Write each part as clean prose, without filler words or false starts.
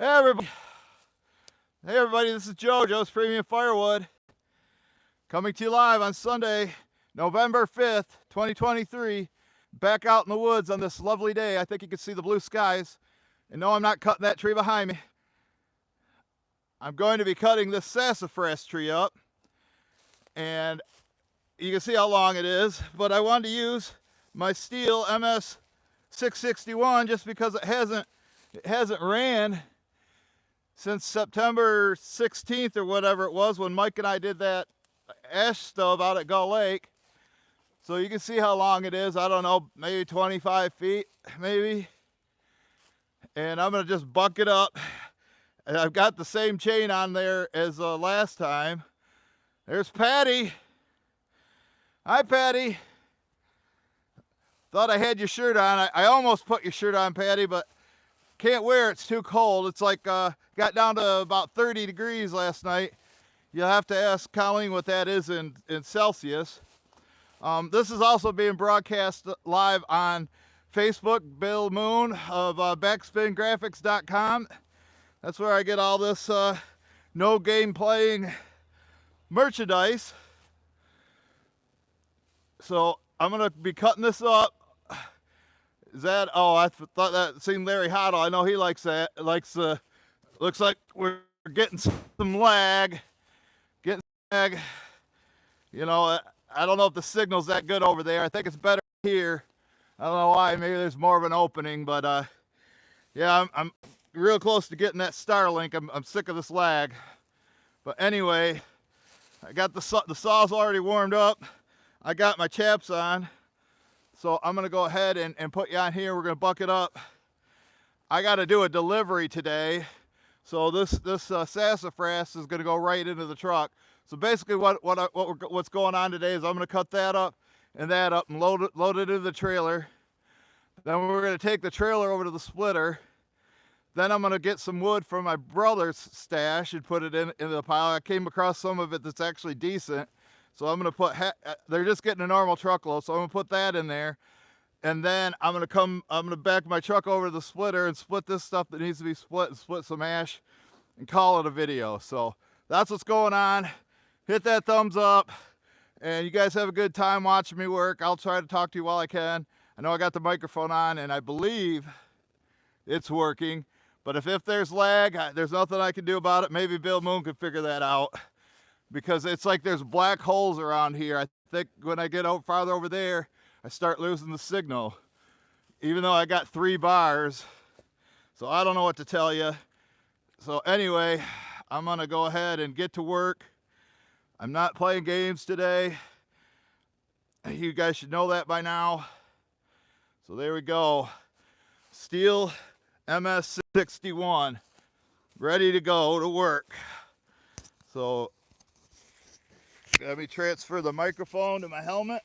Hey everybody, this is Joe's Premium Firewood, coming to you live on Sunday, November 5th, 2023, back out in the woods on this lovely day. I think you can see the blue skies, and no, I'm not cutting that tree behind me. I'm going to be cutting this sassafras tree up, and you can see how long it is, but I wanted to use my Stihl MS661 just because it hasn't ran since September 16th or whatever it was when Mike and I did that ash stub out at Gull Lake. So you can see how long it is. I don't know, maybe 25 feet, maybe. And I'm gonna just buck it up. And I've got the same chain on there as last time. There's Patty. Hi, Patty. Thought I had your shirt on. I almost put your shirt on, Patty, but can't wear it. It's too cold. It's like got down to about 30 degrees last night. You'll have to ask Colleen what that is in Celsius. This is also being broadcast live on Facebook. Bill Moon of backspingraphics.com. That's where I get all this no game playing merchandise. So I'm gonna be cutting this up. Is that, oh, I thought that seemed Larry Hoddle. I know he likes that. Looks like we're getting some lag. You know, I don't know if the signal's that good over there. I think it's better here. I don't know why. Maybe there's more of an opening, but yeah, I'm real close to getting that Starlink. I'm sick of this lag. But anyway, I got the saw's already warmed up. I got my chaps on. So I'm gonna go ahead and put you on here. We're gonna buck it up. I gotta do a delivery today. So this sassafras is gonna go right into the truck. So basically what's going on today is I'm gonna cut that up and load it into the trailer. Then we're gonna take the trailer over to the splitter. Then I'm gonna get some wood from my brother's stash and put it in the pile. I came across some of it that's actually decent. So I'm gonna put, they're just getting a normal truckload, so I'm gonna put that in there. And then I'm gonna back my truck over to the splitter and split this stuff that needs to be split and split some ash and call it a video. So that's what's going on. Hit that thumbs up, and you guys have a good time watching me work. I'll try to talk to you while I can. I know I got the microphone on, and I believe it's working. But if there's lag, there's nothing I can do about it. Maybe Bill Moon can figure that out, because it's like there's black holes around here. I think when I get farther over there, I start losing the signal, even though I got 3 bars. So I don't know what to tell you. So anyway, I'm gonna go ahead and get to work. I'm not playing games today. You guys should know that by now. So there we go. Stihl MS661, ready to go to work. So let me transfer the microphone to my helmet,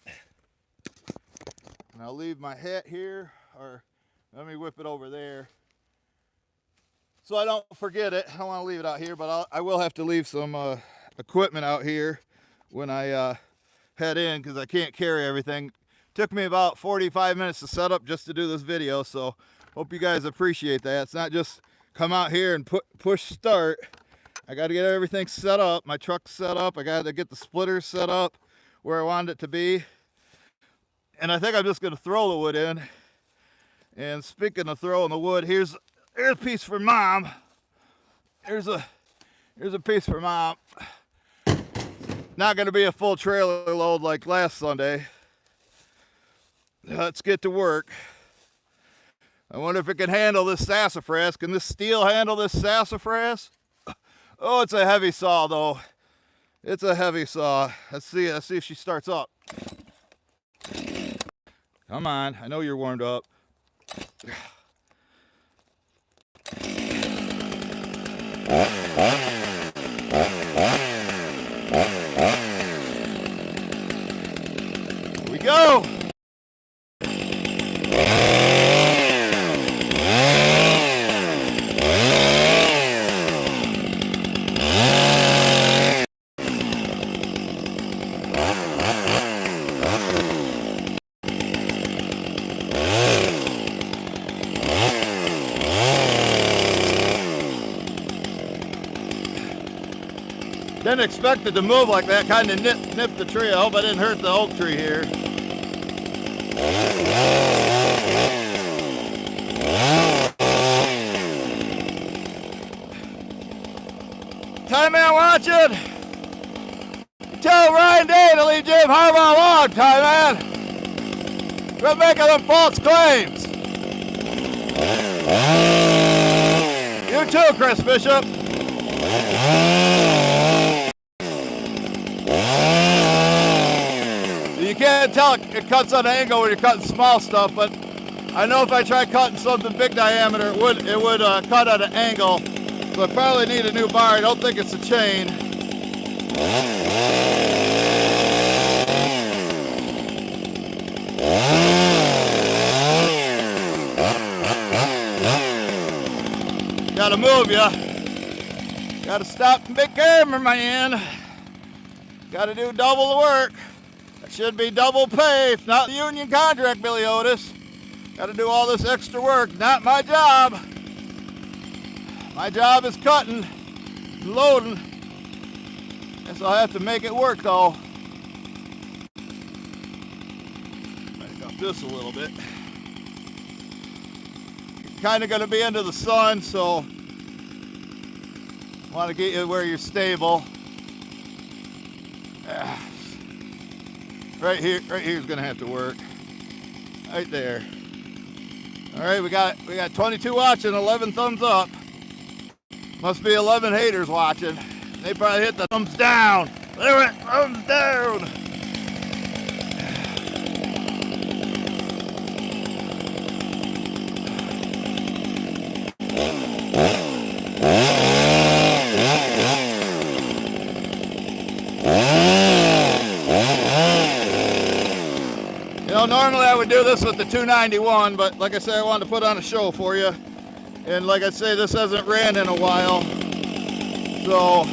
and I'll leave my hat here, or let me whip it over there so I don't forget it. I don't want to leave it out here, but I will have to leave some equipment out here when I head in, because I can't carry everything. Took me about 45 minutes to set up just to do this video, so hope you guys appreciate that. It's not just come out here and push start. I got to get everything set up. My truck's set up. I got to get the splitter set up where I wanted it to be. And I think I'm just going to throw the wood in. And speaking of throwing the wood, here's a piece for Mom. Here's a piece for Mom. Not going to be a full trailer load like last Sunday. Let's get to work. I wonder if it can handle this sassafras. Can this Stihl handle this sassafras? Oh, it's a heavy saw, though. It's a heavy saw. Let's see if she starts up. Come on, I know you're warmed up. Here we go. Didn't expect it to move like that, kind of nipped the tree. I hope I didn't hurt the oak tree here. Tie man watching. Tell Ryan Day to leave Jim Harbaugh alone, Tie man. Quit making them false claims. You too, Chris Bishop. You can't tell it cuts on an angle when you're cutting small stuff, but I know if I try cutting something big diameter, it would cut at an angle. So I probably need a new bar. I don't think it's a chain. Gotta move ya. Gotta stop and big cameraman. Gotta do double the work. That should be double pay, if not the union contract, Billy Otis. Gotta do all this extra work, not my job. My job is cutting, loading. Guess I'll have to make it work though. Back up this a little bit. Kind of gonna be into the sun, so want to get you where you're stable. Right here is gonna have to work. Right there. All right, we got 22 watching, 11 thumbs up. Must be 11 haters watching. They probably hit the thumbs down. They went thumbs down. You know, normally I would do this with the 291, but like I said, I wanted to put on a show for you. And like I say, this hasn't ran in a while. So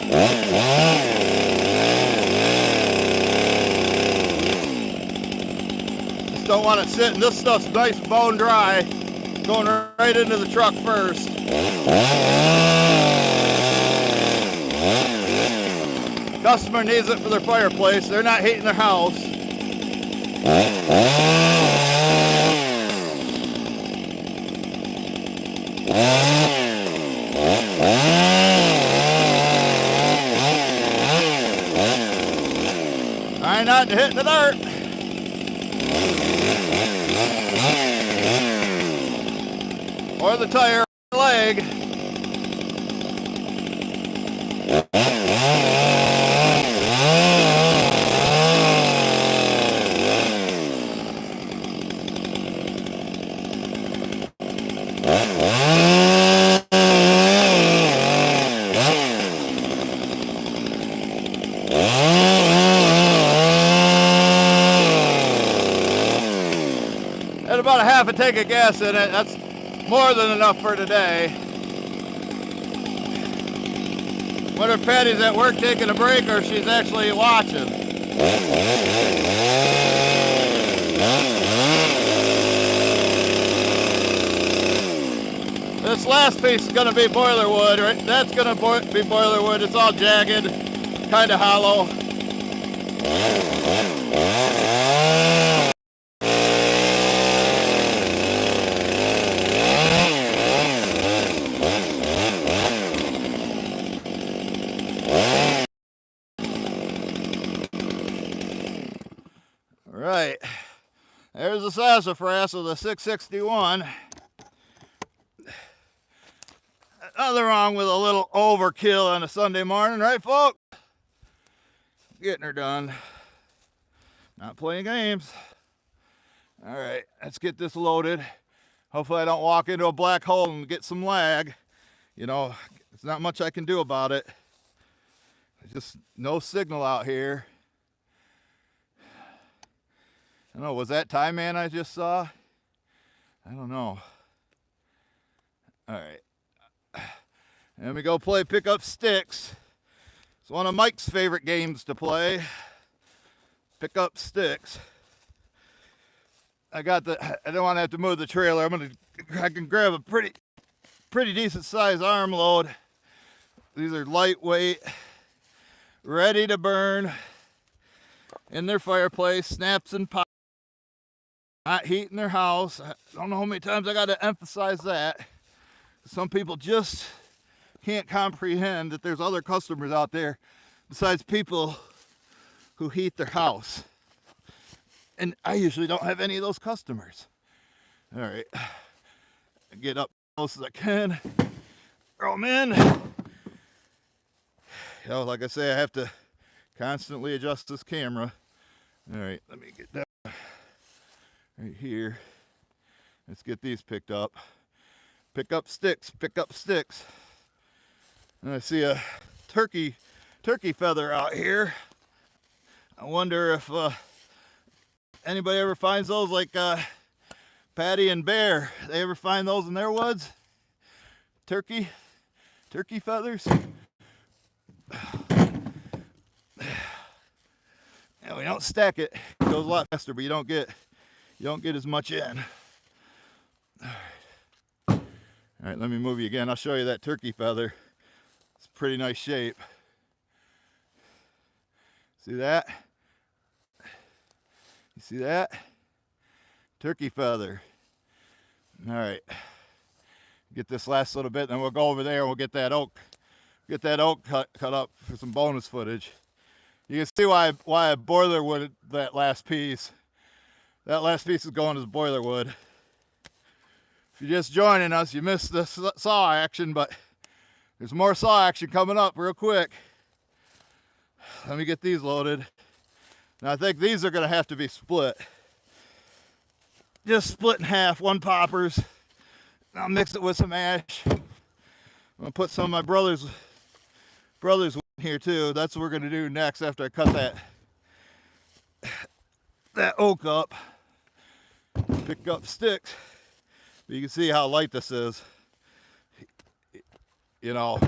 just don't want it sitting. This stuff's nice bone dry. Going right into the truck first. Customer needs it for their fireplace. They're not heating their house. Try not to hit the dirt. Or the tire leg. And about a half a tank of gas in it. That's more than enough for today. Wonder if Patty's at work taking a break or if she's actually watching. This last piece is going to be boiler wood, right? That's going to be boiler wood. It's all jagged, kind of hollow. Right, there's the sassafras of the 661. Nothing wrong with a little overkill on a Sunday morning, right, folks? Getting her done. Not playing games. All right, let's get this loaded. Hopefully I don't walk into a black hole and get some lag. You know, there's not much I can do about it. There's just no signal out here. I don't know, was that Tie Man I just saw? I don't know. All right. And we go play pick up sticks. It's one of Mike's favorite games to play. Pick up sticks. I don't want to have to move the trailer. I can grab a pretty decent size arm load. These are lightweight. ready to burn in their fireplace, snaps and pops, not heating their house. I don't know how many times I got to emphasize that. Some people just can't comprehend that there's other customers out there besides people who heat their house. And I usually don't have any of those customers. All right, get up as close as I can, throw them in. You know, like I say, I have to constantly adjust this camera. All right, let me get down right here. Let's get these picked up. Pick up sticks, pick up sticks. And I see a turkey feather out here. I wonder if anybody ever finds those, like Patty and Bear. They ever find those in their woods? Turkey feathers. Yeah, we don't stack it. It goes a lot faster, but you don't get as much in. All right, let me move you again. I'll show you that turkey feather. It's a pretty nice shape. See that? You see that? Turkey feather. All right. Get this last little bit, and then we'll go over there and we'll get that oak cut up for some bonus footage. You can see why I boiler wood that last piece. That last piece is going as boiler wood. If you're just joining us, you missed the saw action, but there's more saw action coming up real quick. Let me get these loaded. Now I think these are gonna have to be split. Just split in half, one poppers. I'll mix it with some ash. I'm gonna put some of my brother's wood in here too. That's what we're gonna do next after I cut that oak up. Pick up sticks. But you can see how light this is. You know,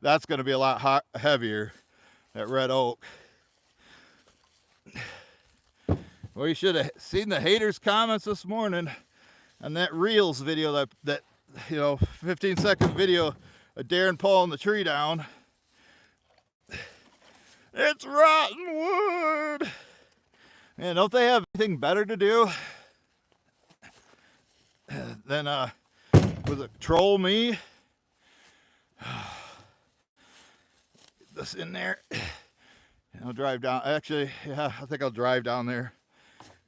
that's gonna be a lot heavier, that red oak. Well, you should have seen the haters' comments this morning on that Reels video, that 15-second video of Darren pulling the tree down. It's rotten wood. Man, don't they have anything better to do than was it troll me? Get this in there. And I'll drive down. Actually, yeah, I think I'll drive down there,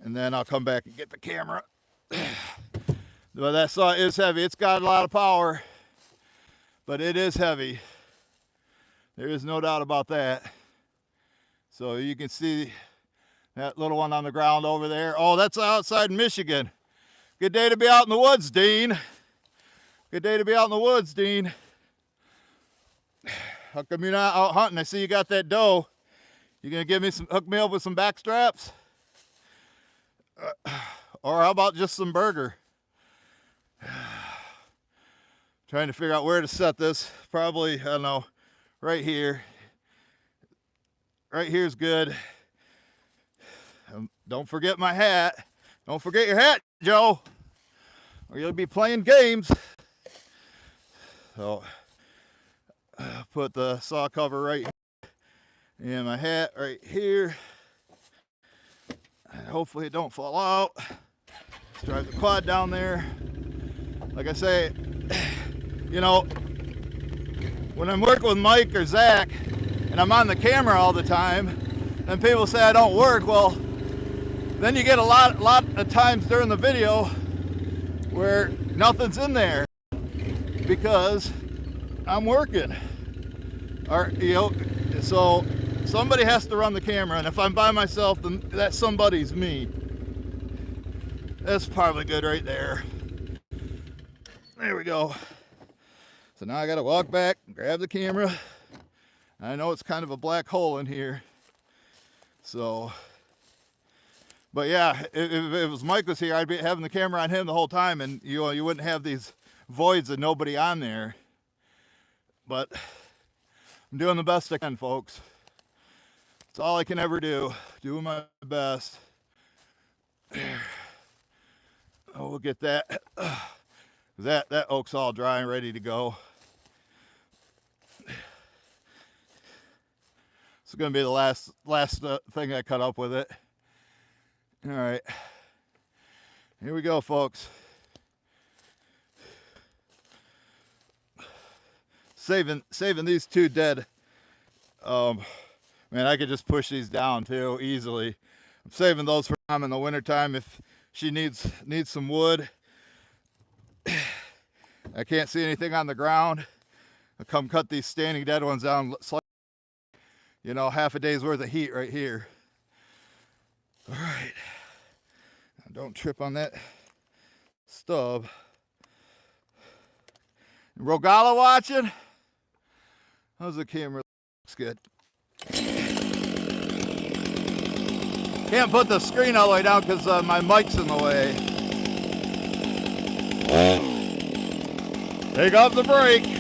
and then I'll come back and get the camera. But that saw is heavy. It's got a lot of power, but it is heavy. There is no doubt about that. So you can see that little one on the ground over there. Oh, that's outside Michigan. Good day to be out in the woods, Dean. Good day to be out in the woods, Dean. How come you're not out hunting? I see you got that doe. You gonna hook me up with some back straps? Or how about just some burger? Trying to figure out where to set this. Probably, I don't know, right here. Right here's good. Don't forget my hat. Don't forget your hat, Joe, or you'll be playing games. So, put the saw cover right here, and my hat right here. And hopefully it don't fall out. Let's drive the quad down there. Like I say, you know, when I'm working with Mike or Zach and I'm on the camera all the time, and people say I don't work, well, then you get a lot of times during the video where nothing's in there because I'm working. Or, so somebody has to run the camera, and if I'm by myself, then that somebody's me. That's probably good right there. There we go. So now I gotta walk back, grab the camera. I know it's kind of a black hole in here. So, but yeah, if it was Mike was here, I'd be having the camera on him the whole time, and you wouldn't have these voids of nobody on there. But I'm doing the best I can, folks. It's all I can ever do. Doing my best. Oh, we'll get that. That oak's all dry and ready to go. It's gonna be the last thing I cut up with it. All right, here we go, folks. Saving these two dead. Man, I could just push these down too easily. I'm saving those for Mom in the wintertime if she needs some wood. I can't see anything on the ground. I'll come cut these standing dead ones down. You know, half a day's worth of heat right here. All right. Now don't trip on that stub. Rogala watching? How's the camera? Looks good. Can't put the screen all the way down because my mic's in the way. Take off the brake.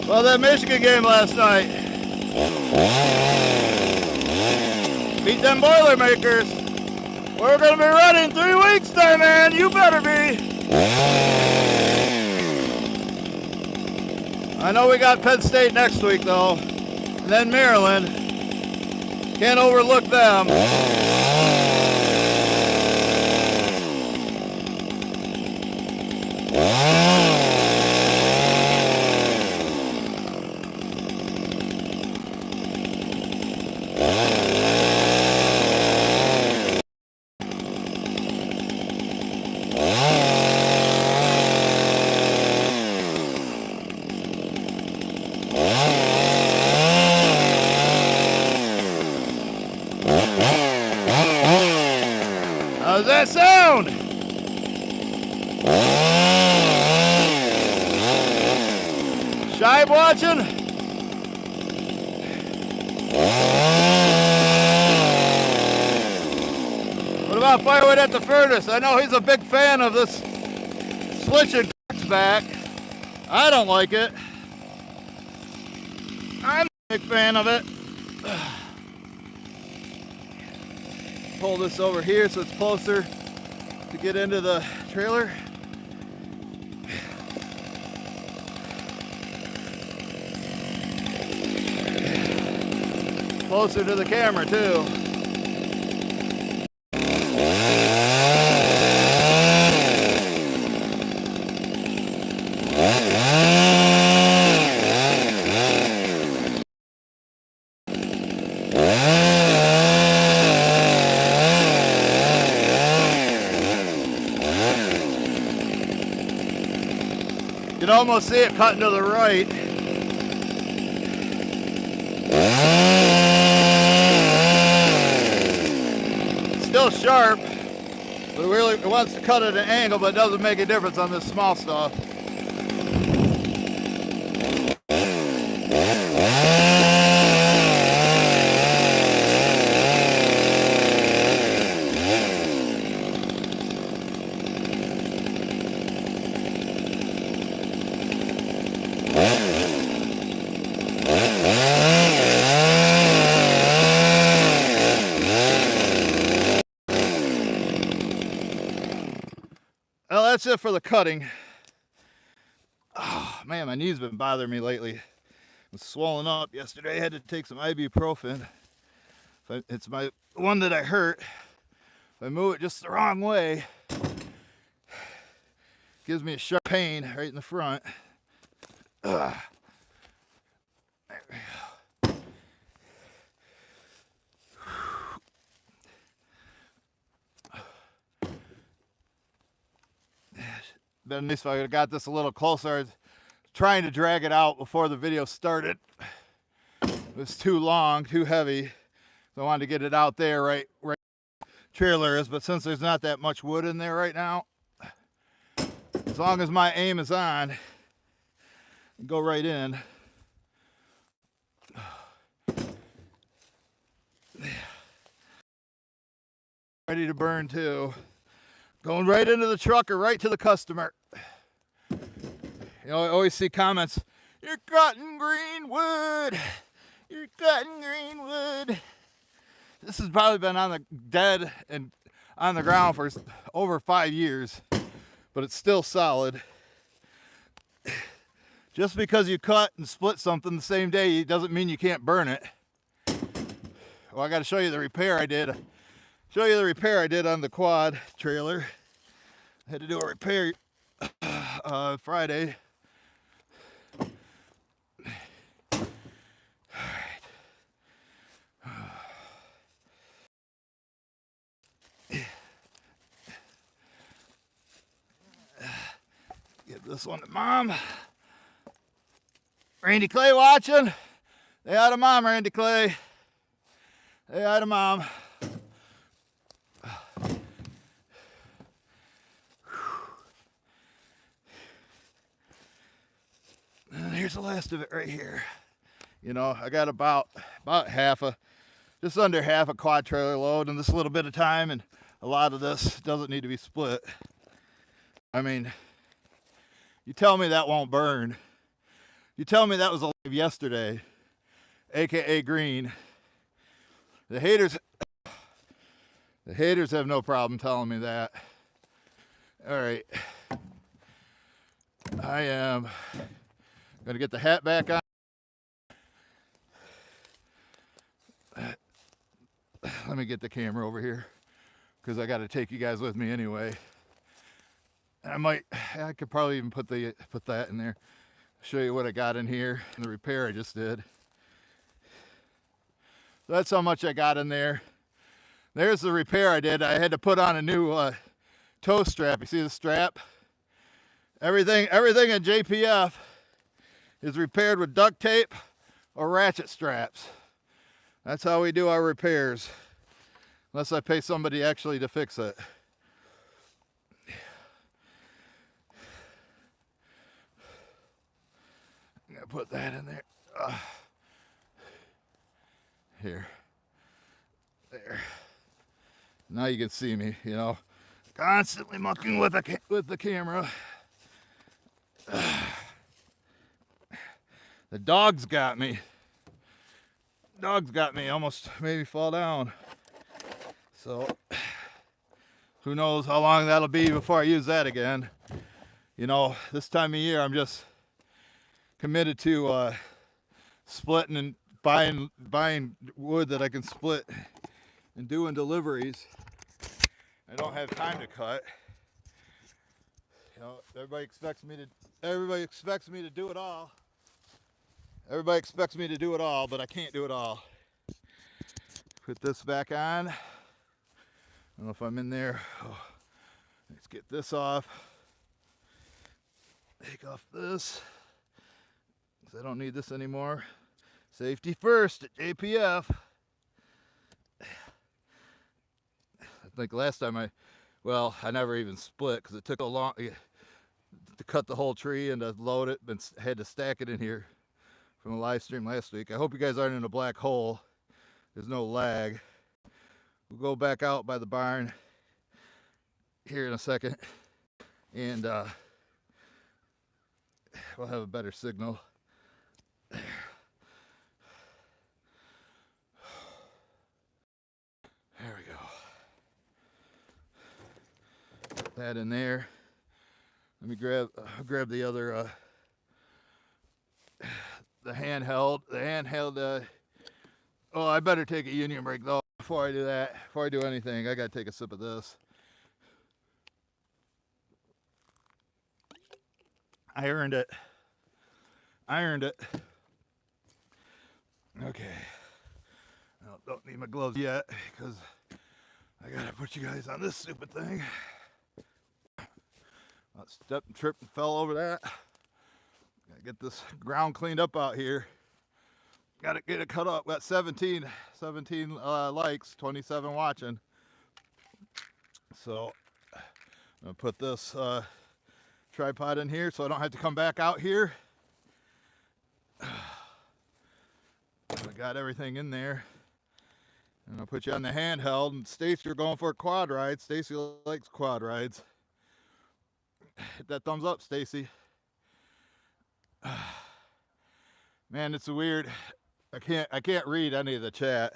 Well, that Michigan game last night. Beat them Boilermakers. We're going to be ready in 3 weeks there, man. You better be. I know we got Penn State next week, though. And then Maryland. Can't overlook them. How's that sound? Shive watching? What about Firewood at the furnace? I know he's a big fan of this switching back. I don't like it. I'm a big fan of it. Pull this over here so it's closer to get into the trailer. Closer to the camera too. You can almost see it cutting to the right. Still sharp, but it wants to cut at an angle, but it doesn't make a difference on this small stuff. Well, that's it for the cutting. Oh, man, my knee's been bothering me lately. It was swollen up yesterday. I had to take some ibuprofen. It's my one that I hurt. If I move it just the wrong way, it gives me a sharp pain right in the front. Ugh. There we go. Been nice if I would have got this a little closer. I was trying to drag it out before the video started. It was too long, too heavy. So I wanted to get it out there right where the trailer is, but since there's not that much wood in there right now, as long as my aim is on, go right in. Ready to burn too. Going right into the truck or right to the customer. You know, I always see comments, "You're cutting green wood. You're cutting green wood." This has probably been on the dead and on the ground for over 5 years, but it's still solid. Just because you cut and split something the same day doesn't mean you can't burn it. Well, I got to show you the repair I did. Show you the repair I did on the quad trailer. I had to do a repair Friday. Give this one to Mom. Randy Clay watching? Say hi to Mom, Randy Clay. Say hi to Mom. And here's the last of it right here. You know, I got about just under half a quad trailer load in this little bit of time, and a lot of this doesn't need to be split. I mean, you tell me that won't burn. You tell me that was alive yesterday, aka green. The haters have no problem telling me that. All right, I am gonna get the hat back on. Let me get the camera over here because I got to take you guys with me anyway. I could probably even put that in there. Show you what I got in here and the repair I just did. So that's how much I got in there. There's the repair I did. I had to put on a new toe strap. You see the strap? Everything at JPF is repaired with duct tape or ratchet straps. That's how we do our repairs. Unless I pay somebody actually to fix it. I'm gonna put that in there. Here. There. Now you can see me, you know. Constantly mucking with the camera. The dog's got me. Dog's got me, almost made me fall down. So, who knows how long that'll be before I use that again. You know, this time of year I'm just committed to splitting and buying wood that I can split and doing deliveries. I don't have time to cut. You know, everybody expects me to do it all. Everybody expects me to do it all, but I can't do it all. Put this back on. I don't know if I'm in there. Oh, let's get this off. Take off this, because I don't need this anymore. Safety first at JPF. I think last time I never even split because it took a long to cut the whole tree and to load it, and had to stack it in here from the live stream last week. I hope you guys aren't in a black hole. There's no lag. We'll go back out by the barn here in a second, and we'll have a better signal. There we go. Put that in there. Let me grab the other the handheld. Oh, I better take a union break though before I do that. Before I do anything, I gotta take a sip of this. I earned it. Okay. I don't need my gloves yet because I gotta put you guys on this stupid thing. I stepped and tripped and fell over that. Gotta get this ground cleaned up out here. Gotta get it cut up. Got 17 likes, 27 watching. So I'm gonna put this tripod in here so I don't have to come back out here. I got everything in there. And I'll put you on the handheld. And Stacy, you're going for a quad ride. Stacy likes quad rides. Hit that thumbs up, Stacy. Man, it's weird. I can't read any of the chat.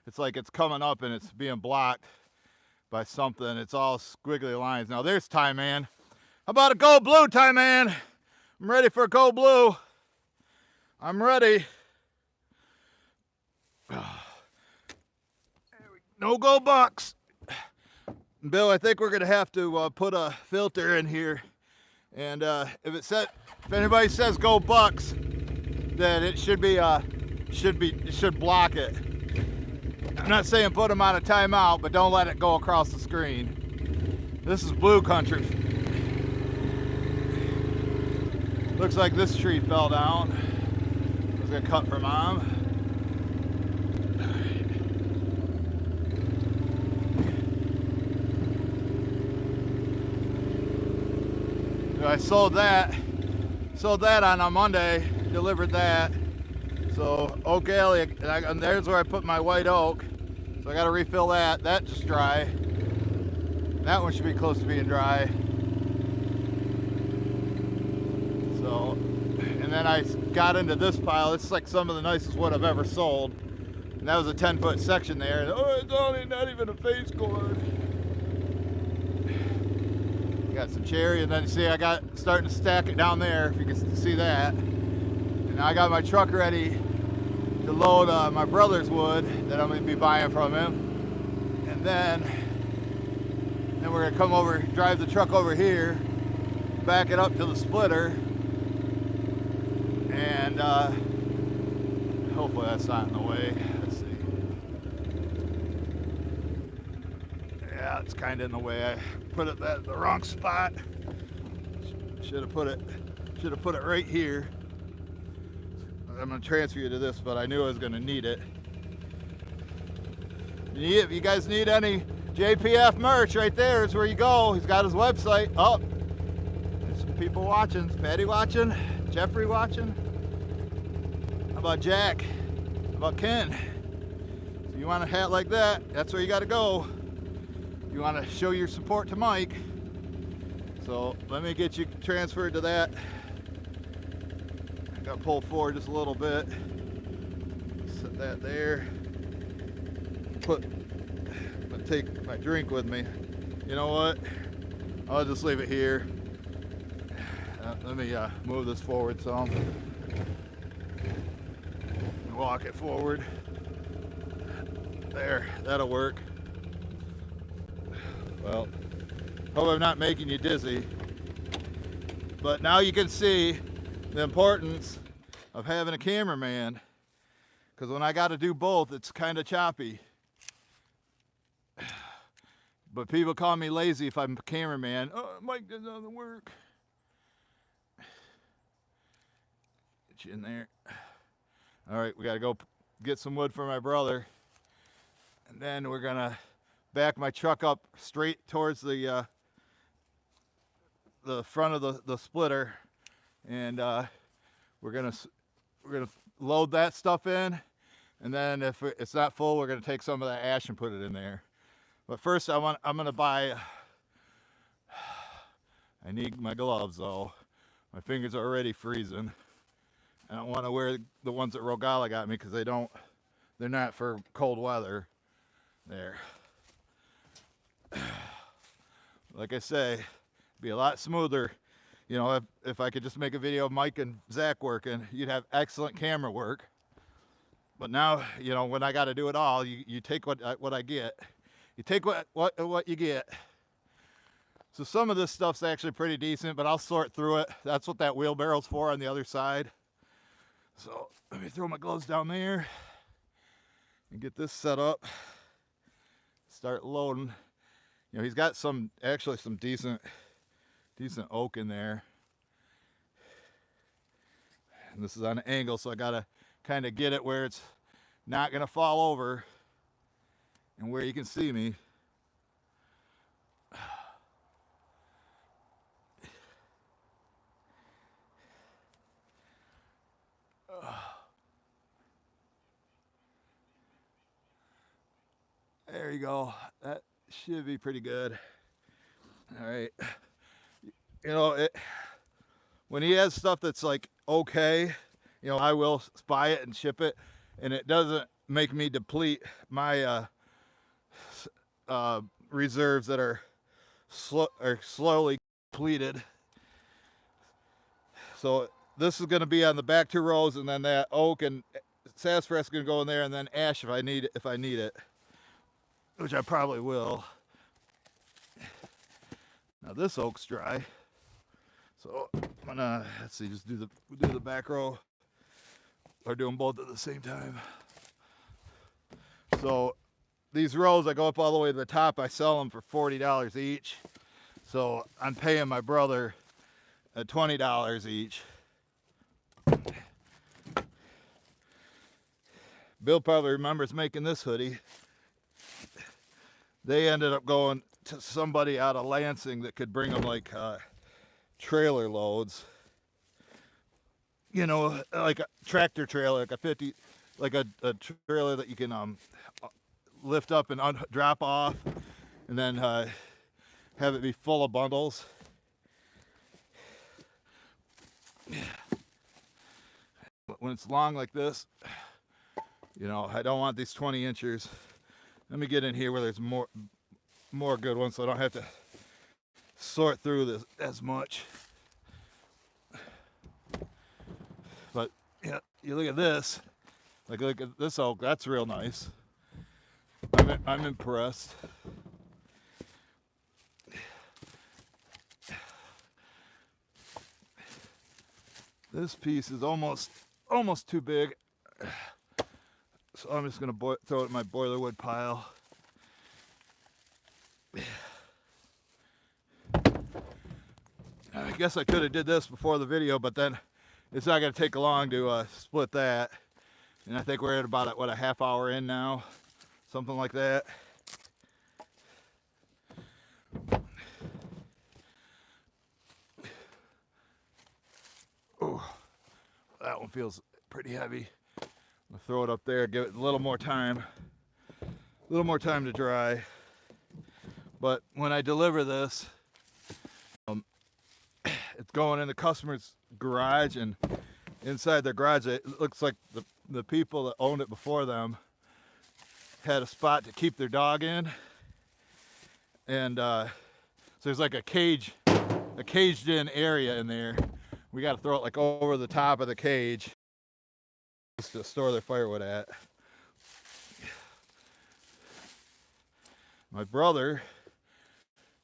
It's like it's coming up and it's being blocked by something. It's all squiggly lines. Now there's Ty Man. How about a go blue, Ty Man? I'm ready for a go blue. I'm ready. No go bucks. Bill, I think we're gonna have to put a filter in here, and if anybody says go bucks, then it should block it. I'm not saying put them on a timeout, but don't let it go across the screen. This is blue country. Looks like this tree fell down. I was gonna cut for Mom. I sold that on a Monday, delivered that. So Oak Alley, and there's where I put my white oak. So I got to refill that. That's just dry. That one should be close to being dry. So, and then I got into this pile. It's like some of the nicest wood I've ever sold. And that was a 10-foot section there. And, oh, it's only not even a face cord. Got some cherry, and then see I got starting to stack it down there, if you can see that. And now I got my truck ready to load my brother's wood that I'm going to be buying from him. And then we're going to come over, drive the truck over here, back it up to the splitter, and hopefully that's not in the way. Let's see. Yeah, it's kind of in the way. I put it at the wrong spot. Should have put it right here. I'm gonna transfer you to this, but I knew I was gonna need it. If you guys need any JPF merch, right there is where you go. He's got his website. Oh, there's some people watching. Is Patty watching? Jeffrey watching? How about Jack? How about Ken? If you want a hat like that, that's where you gotta go. You want to show your support to Mike. So let me get you transferred to that. I got to pull forward just a little bit. Set that there. Take my drink with me. You know what? I'll just leave it here. Let me move this forward some. Walk it forward. There, that'll work. Well, hope I'm not making you dizzy. But now you can see the importance of having a cameraman. Because when I got to do both, it's kind of choppy. But people call me lazy if I'm a cameraman. Oh, Mike does all the work. Get you in there. All right, we got to go get some wood for my brother. And then we're going to back my truck up straight towards the front of the splitter, and we're gonna load that stuff in, and then if it's not full, we're gonna take some of that ash and put it in there. But first, I'm gonna buy. I need my gloves though. My fingers are already freezing. I don't want to wear the ones that Rogala got me because they're not for cold weather. There. Like I say, it'd be a lot smoother, you know, if I could just make a video of Mike and Zach working. You'd have excellent camera work. But now, you know, when I got to do it all, you take what I get. You take what you get. So some of this stuff's actually pretty decent, but I'll sort through it. That's what that wheelbarrow's for on the other side. So let me throw my gloves down there and get this set up. Start loading. You know, he's got some decent oak in there. And this is on an angle, so I gotta kind of get it where it's not gonna fall over and where you can see me. There you go. That should be pretty good. All right. You know, when he has stuff that's like okay, you know, I will buy it and ship it, and it doesn't make me deplete my reserves that are slowly depleted. So this is going to be on the back 2 rows, and then that oak and sassafras is going to go in there, and then ash if I need it, which I probably will. Now this oak's dry, so I'm gonna, let's see, just do the back row, or do them both at the same time. So these rows, I go up all the way to the top. I sell them for $40 each. So I'm paying my brother $20 each. Bill probably remembers making this hoodie. They ended up going to somebody out of Lansing that could bring them like trailer loads. You know, like a tractor trailer, like a 50, like a trailer that you can lift up and drop off, and then have it be full of bundles. But when it's long like this, you know, I don't want these 20 inchers. Let me get in here where there's more good ones, so I don't have to sort through this as much. But yeah, you look at this, like look at this oak. That's real nice. I'm impressed. This piece is almost too big, so I'm just gonna throw it in my boiler wood pile. I guess I could have did this before the video, but then it's not gonna take long to split that. And I think we're at about a half hour in now, something like that. Oh, that one feels pretty heavy. I'll throw it up there, give it a little more time to dry. But when I deliver this, it's going in the customer's garage, and inside their garage, it looks like the people that owned it before them had a spot to keep their dog in, and so there's like a caged-in area in there. We got to throw it like over the top of the cage just to store their firewood at. My brother,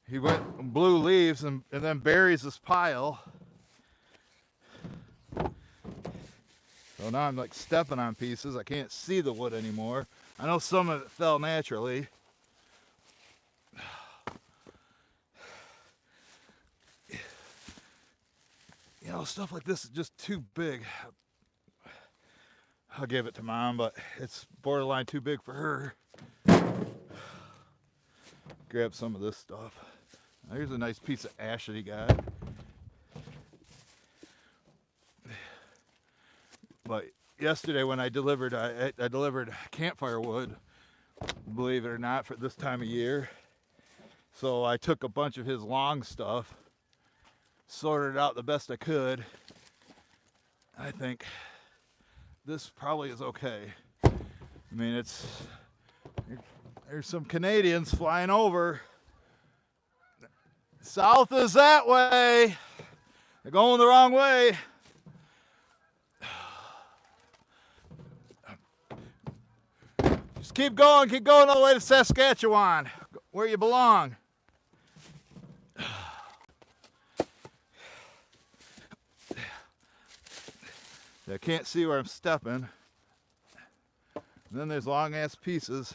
he went and blew leaves and then buries this pile. So now I'm like stepping on pieces. I can't see the wood anymore. I know some of it fell naturally. You know, stuff like this is just too big. I'll give it to Mom, but it's borderline too big for her. Grab some of this stuff. Here's a nice piece of ash that he got. But yesterday when I delivered, I delivered campfire wood, believe it or not, for this time of year. So I took a bunch of his long stuff, sorted it out the best I could. I think this probably is okay. I mean, there's some Canadians flying over. South is that way. They're going the wrong way. Just keep going all the way to Saskatchewan, where you belong. I can't see where I'm stepping. And then there's long ass pieces.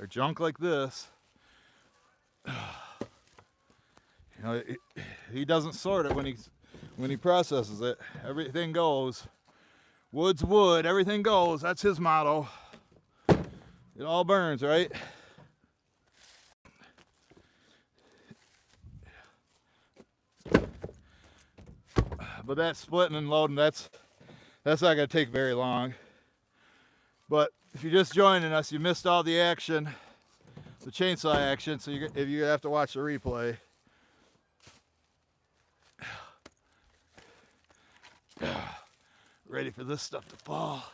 Or junk like this. You know, he doesn't sort it when he processes it. Everything goes. Wood's wood, everything goes. That's his motto. It all burns, right? But that splitting and loading, that's not gonna take very long. But If you're just joining us, you missed all the action, the chainsaw action, so if you have to watch the replay. Ready for this stuff to fall.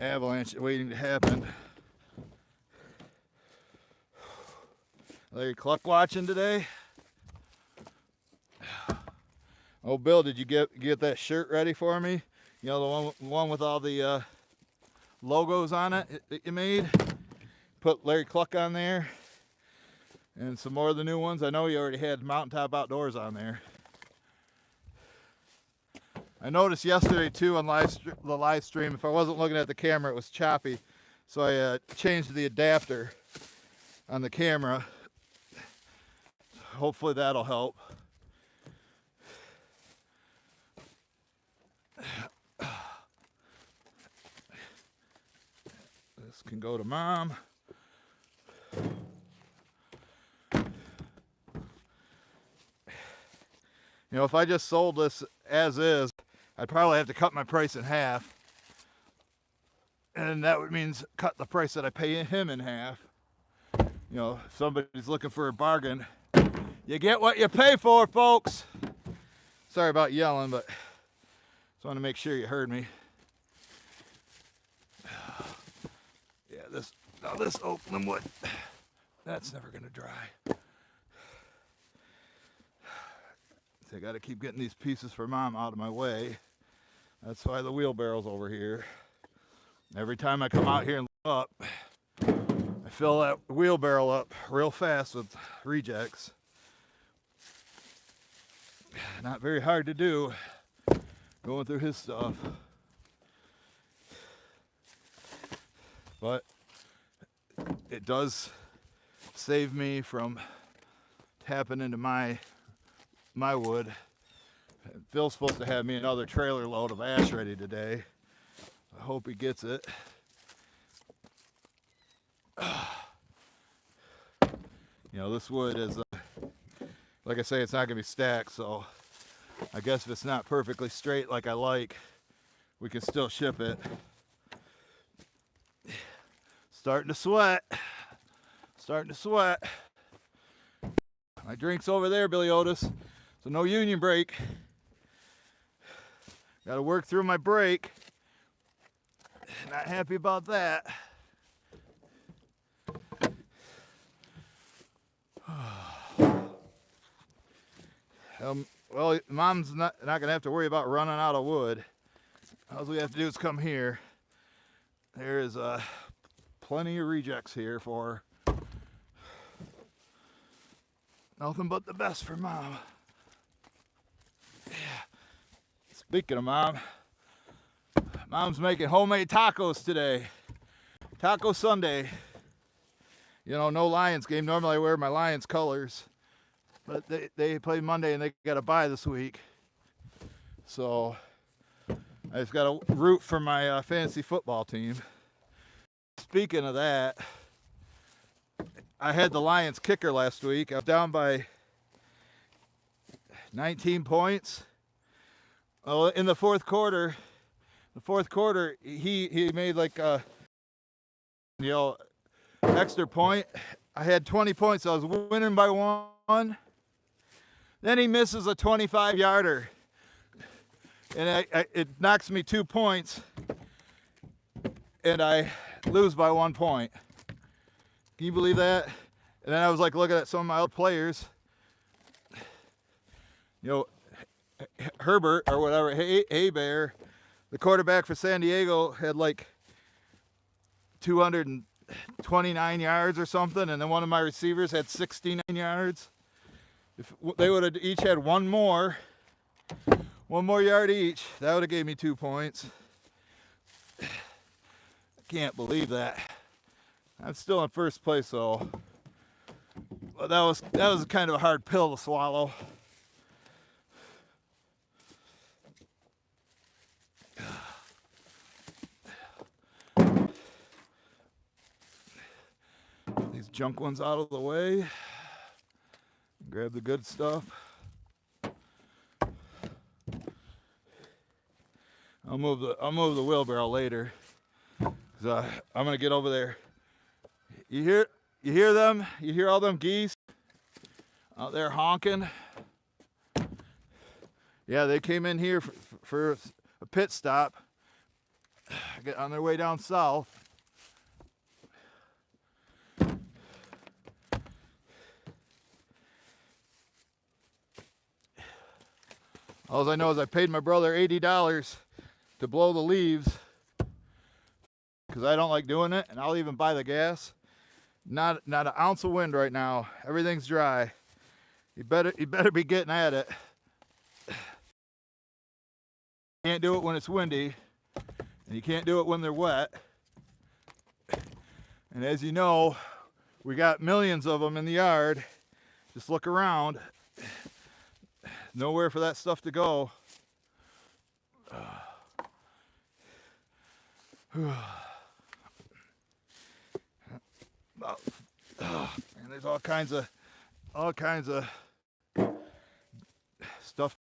Avalanche waiting to happen. Larry Cluck watching today. Oh, Bill, did you get that shirt ready for me? You know, the one with all the logos on it that you made? Put Larry Cluck on there. And some more of the new ones. I know you already had Mountaintop Outdoors on there. I noticed yesterday too on the live stream, if I wasn't looking at the camera, it was choppy. So I changed the adapter on the camera. Hopefully that'll help. This can go to Mom. You know, if I just sold this as is, I'd probably have to cut my price in half. And that would mean cut the price that I pay him in half. You know, if somebody's looking for a bargain, you get what you pay for, folks. Sorry about yelling, but just want to make sure you heard me. Yeah, this open wood, that's never gonna dry. So I got to keep getting these pieces for Mom out of my way. That's why the wheelbarrow's over here. Every time I come out here and look up, I fill that wheelbarrow up real fast with rejects. Not very hard to do, going through his stuff. But it does save me from tapping into my wood. Phil's supposed to have me another trailer load of ash ready today. I hope he gets it. You know, this wood is, like I say, it's not gonna be stacked, so I guess if it's not perfectly straight like I like, we can still ship it. Starting to sweat. Starting to sweat. My drink's over there, Billy Otis. So no union break. Got to work through my break. Not happy about that. Well, Mom's not gonna have to worry about running out of wood. All we have to do is come here. There is plenty of rejects here for nothing but the best for Mom. Yeah. Speaking of Mom, Mom's making homemade tacos today. Taco Sunday. You know, no Lions game. Normally I wear my Lions colors, but they play Monday and they got a bye this week. So I just got to root for my fantasy football team. Speaking of that, I had the Lions kicker last week. I was down by 19 points. Well, in the fourth quarter, he made like a, you know, extra point. I had 20 points. So I was winning by one. Then he misses a 25-yarder. And it knocks me 2 points. And I lose by 1 point. Can you believe that? And then I was like looking at some of my other players. You know, Herbert or whatever, Bear, the quarterback for San Diego, had like 229 yards or something, and then one of my receivers had 69 yards. If they would have each had one more yard each, that would have gave me 2 points. I can't believe that. I'm still in first place though. But that was kind of a hard pill to swallow. These junk ones out of the way. Grab the good stuff. move the wheelbarrow later. 'Cause, I'm gonna get over there. You hear them? You hear all them geese out there honking? Yeah, they came in here for a pit stop. Get on their way down south. All I know is I paid my brother $80 to blow the leaves because I don't like doing it, and I'll even buy the gas. Not an ounce of wind right now. Everything's dry. You better be getting at it. Can't do it when it's windy, and you can't do it when they're wet. And as you know, we got millions of them in the yard. Just look around. Nowhere for that stuff to go. And there's all kinds of stuff.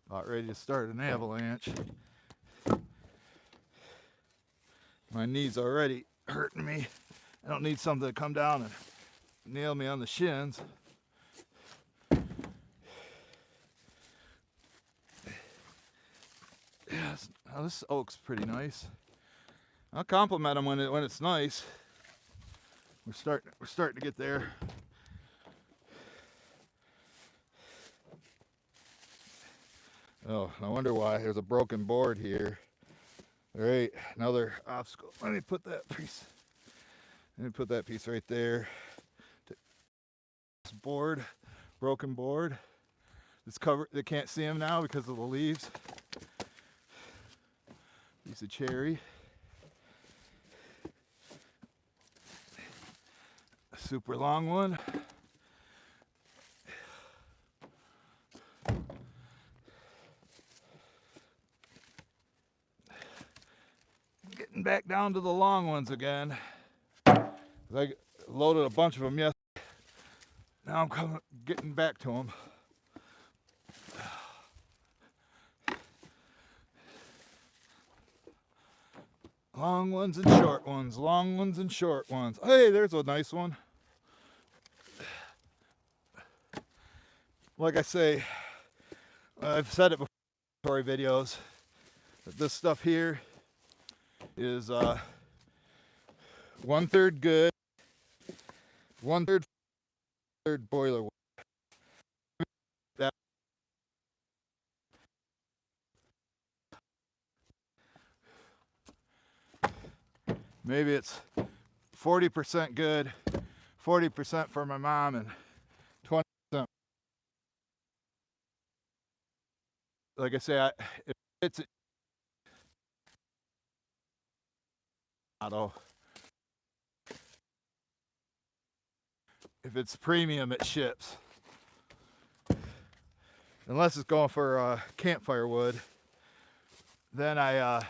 About ready to start an avalanche. My knees already hurting me. I don't need something to come down and nail me on the shins. Yes, now this oak's pretty nice. I'll compliment them when it's nice. We're starting to get there. Oh, I wonder why there's a broken board here. All right, another obstacle. Let me put that piece right there. This board, broken board. It's covered. They can't see them now because of the leaves. Piece of cherry. A super long one. Getting back down to the long ones again. I loaded a bunch of them yesterday. Now I'm getting back to them. Long ones and short ones, long ones and short ones. Hey, there's a nice one. Like I say, I've said it before in videos, that this stuff here is 1/3 good, 1/3 boiler wood. That maybe it's 40% good, 40% for my mom, and 20%. Like I say, if it's auto, if it's premium, it ships. Unless it's going for campfire wood, then I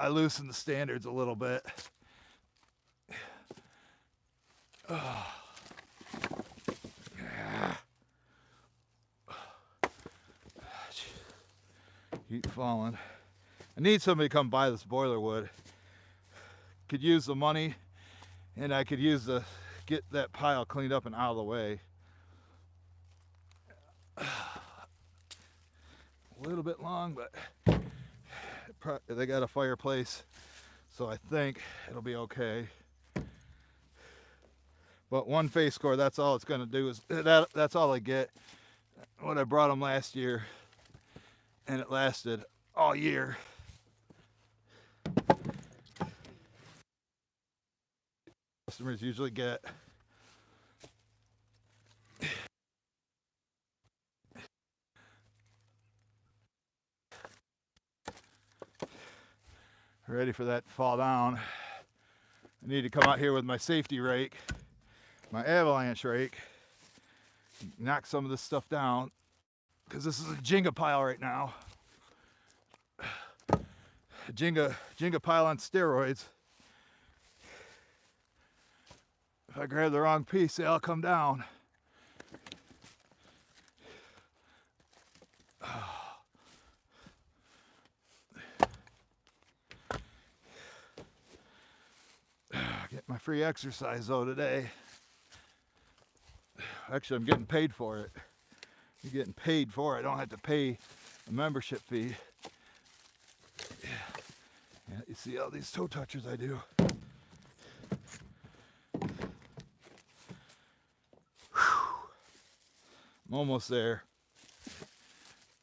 loosen the standards a little bit. Keep falling. I need somebody to come buy this boiler wood. Could use the money, and I could use get that pile cleaned up and out of the way. A little bit long, but they got a fireplace, so I think it'll be okay. But one face core, that's all it's going to do. Is that's all I get. What I brought them last year, and it lasted all year. Customers usually get ready for that to fall down. I need to come out here with my safety rake, my avalanche rake, knock some of this stuff down, because this is a Jenga pile right now. A Jenga pile on steroids. If I grab the wrong piece, they all come down. free exercise though today. Actually, I'm getting paid for it. You're getting paid for it. I don't have to pay a membership fee. Yeah, you see all these toe touchers I do. Whew. I'm almost there.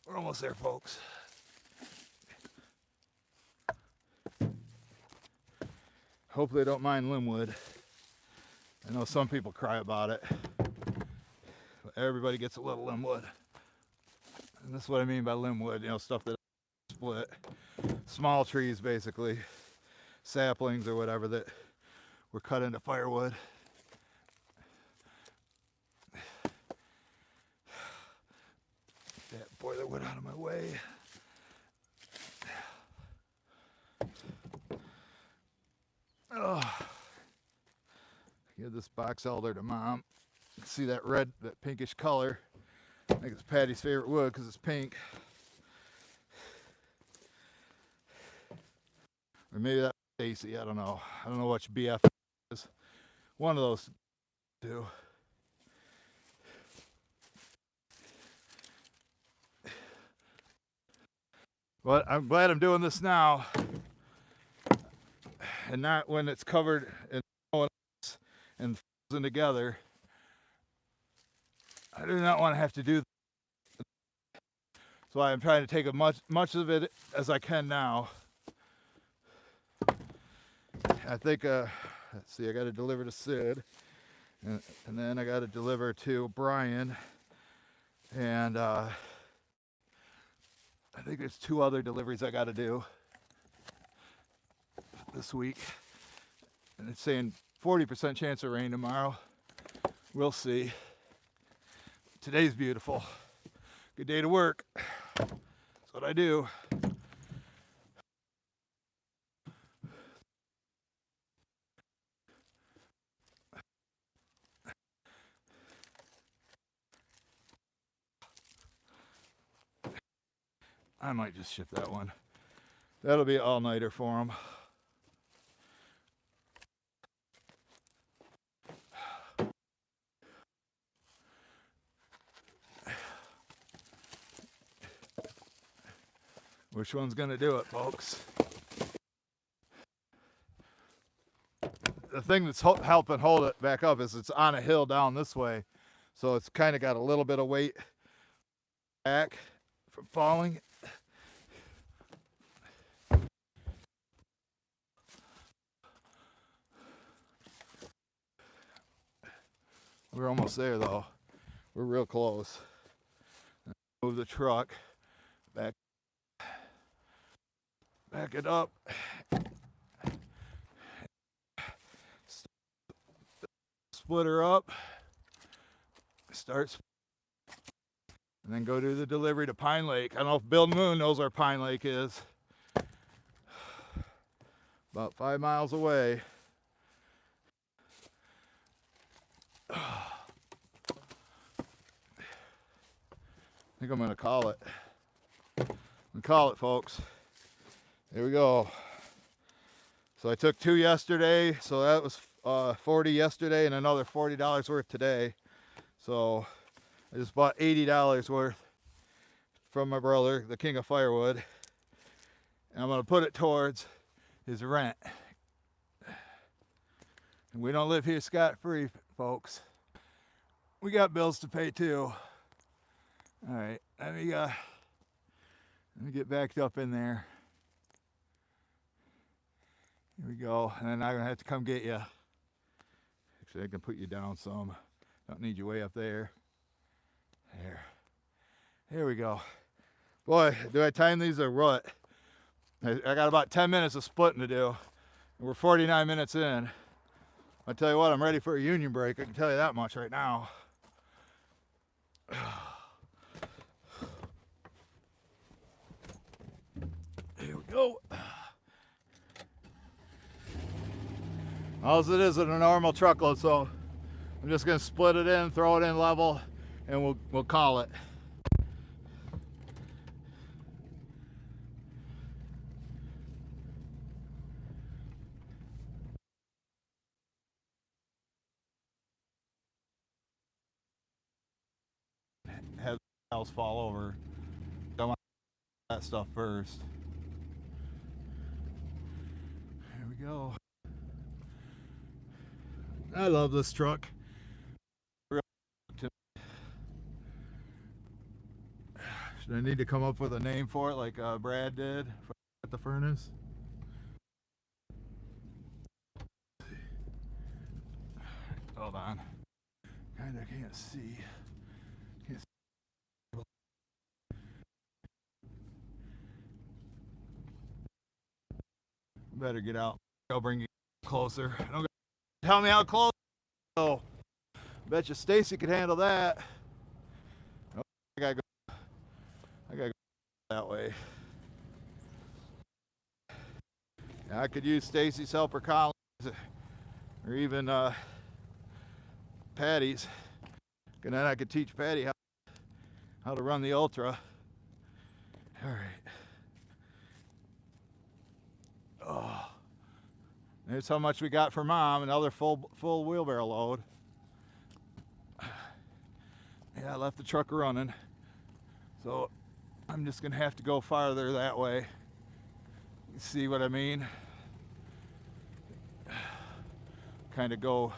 We're almost there, folks. Hopefully they don't mind limbwood. I know some people cry about it. But everybody gets a little limbwood. And this is what I mean by limbwood, you know, stuff that split. Small trees, basically. Saplings or whatever that were cut into firewood. Get that boiler wood out of my way. Oh. Give this box elder to Mom. See that red, that pinkish color. I think it's Patty's favorite wood because it's pink. Or maybe that's Stacy, I don't know. I don't know which BF is. One of those two. But I'm glad I'm doing this now. And not when it's covered in and frozen together. I do not want to have to do that. So I'm trying to take as much of it as I can now. I think, let's see, I got to deliver to Sid. And then I got to deliver to Brian. And I think there's 2 other deliveries I got to do this week. And it's saying 40% chance of rain tomorrow. We'll see. Today's beautiful. Good day to work. That's what I do. I might just ship that one. That'll be an all-nighter for them. Which one's gonna do it, folks? The thing that's helping hold it back up is it's on a hill down this way. So it's kind of got a little bit of weight back from falling. We're almost there though. We're real close. Move the truck back it up. Split her up. Starts and then go do the delivery to Pine Lake. I don't know if Bill Moon knows where Pine Lake is. About 5 miles away. I think I'm gonna call it. I'm gonna call it, folks. Here we go. So I took 2 yesterday, so that was 40 yesterday and another $40 worth today. So I just bought $80 worth from my brother, the king of firewood. And I'm gonna put it towards his rent. And we don't live here scot-free, folks. We got bills to pay too. All right, let me get backed up in there. Here we go, and then I'm gonna have to come get you. Actually, I can put you down some. Don't need you way up there. Here we go. Boy, do I time these or what? I got about 10 minutes of splitting to do. And we're 49 minutes in. I tell you what, I'm ready for a union break. I can tell you that much right now. Here we go. All it is in a normal truckload, so I'm just gonna split it in, throw it in level, and we'll call it. wheels fall over. Don't want that stuff first. Here we go. I love this truck. Should I need to come up with a name for it like Brad did at the furnace? Hold on. Kinda can't see. Better get out. I'll bring you closer. Don't tell me how close. Oh, bet you Stacy could handle that. Oh, I gotta go that way. Now, I could use Stacy's helper Collins or even Patty's, and then I could teach Patty how to run the Ultra. All right. Oh, there's how much we got for Mom. Another full wheelbarrow load. Yeah, I left the truck running, so I'm just gonna have to go farther that way. You see what I mean? Kind of go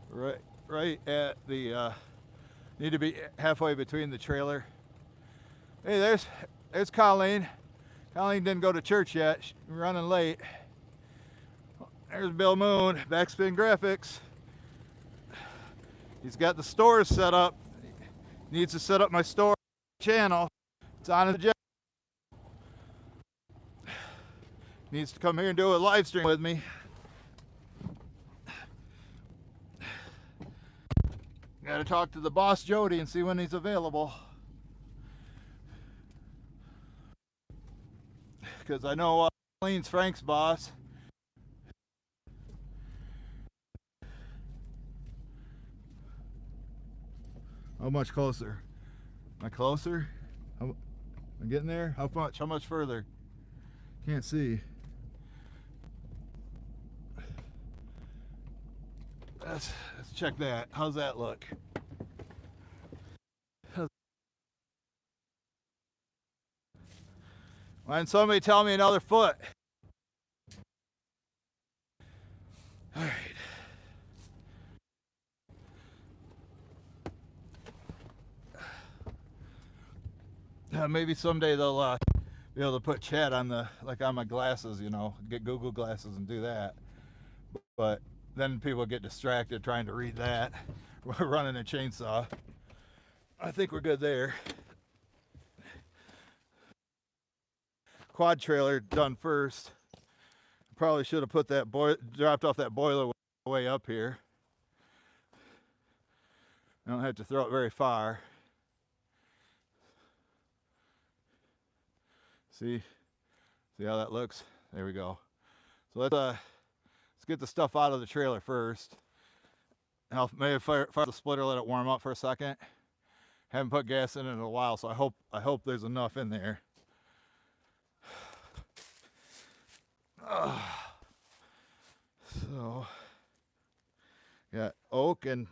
right at the need to be halfway between the trailer. Hey, there's Colleen. Colleen didn't go to church yet. She's running late. There's Bill Moon, Backspin Graphics. He's got the stores set up. He needs to set up my store channel. It's on his job. Needs to come here and do a live stream with me. Got to talk to the boss Jody and see when he's available. Because I know Colleen's Frank's boss. How much closer? Am I closer? I'm getting there? How much? How much further? Can't see. Let's check that. How's that look? Why didn't somebody tell me another foot? All right. Maybe someday they'll be able to put chat on on my glasses, you know, get Google glasses and do that. But then people get distracted trying to read that. We're running a chainsaw. I think we're good there. Quad trailer done first. Probably should have put that dropped off that boiler way up here. I don't have to throw it very far. See how that looks? There we go. So let's get the stuff out of the trailer first. I'll maybe fire the splitter, let it warm up for a second. Haven't put gas in it in a while, so I hope there's enough in there. So got oak and